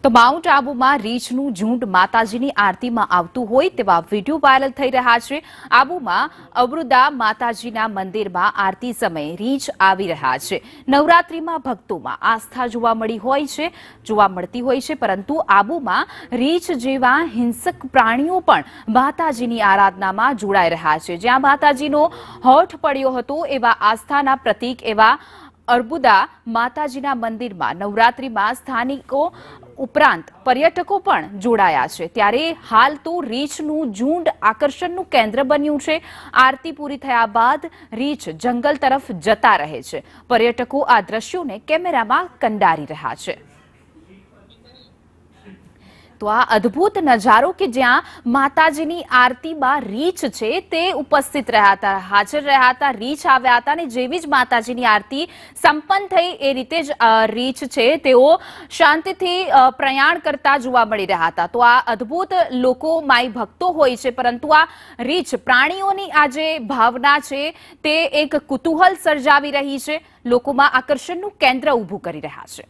તો માઉન્ટ આબુમાં રીંછનું ઝુંડ માતાજીની આરતીમાં આવતું હોય તેવા વિડીયો વાયરલ થઈ રહ્યા છે। આબુમાં અબૃદા માતાજીના મંદિરમાં આરતી સમયે રીંછ આવી રહ્યા છે। નવરાત્રીમાં ભક્તોમાં આસ્થા જોવા મળતી હોય છે, પરંતુ આબુમાં રીંછ જેવા હિંસક પ્રાણીઓ પણ માતાજીની આરાધનામાં જોડાઈ રહ્યા છે। જ્યાં માતાજીનો હોઠ પડ્યો હતો એવા આસ્થાના પ્રતીક એવા અર્બુદા માતાજીના મંદિરમાં નવરાત્રીમાં સ્થાનિકો ઉપરાંત પર્યટકો પણ જોડાયા છે। ત્યારે હાલ તો રીંછનું ઝુંડ આકર્ષણનું કેન્દ્ર બન્યું છે। આરતી પૂરી થયા બાદ રીંછ જંગલ તરફ જતા રહે છે। પર્યટકો આ દ્રશ્યોને કેમેરામાં કંડારી રહ્યા છે। તો આ અદ્ભુત નજારો કે જ્યાં માતાજીની આરતીમાં રીંછ છે તે ઉપસ્થિત રહ્યા હતા, હાજર રહ્યા હતા, રીંછ આવ્યા હતા અને જેવી જ માતાજીની આરતી સંપન્ન થઈ એ રીતે જ રીંછ છે તેઓ શાંતિથી પ્રયાણ કરતા જોવા મળી રહ્યા હતા। તો આ અદ્ભુત લોકો માઈ ભક્તો હોય છે, પરંતુ આ રીંછ પ્રાણીઓની આ જે ભાવના છે તે એક કુતૂહલ સર્જાવી રહી છે, લોકોમાં આકર્ષણનું કેન્દ્ર ઊભું કરી રહ્યા છે।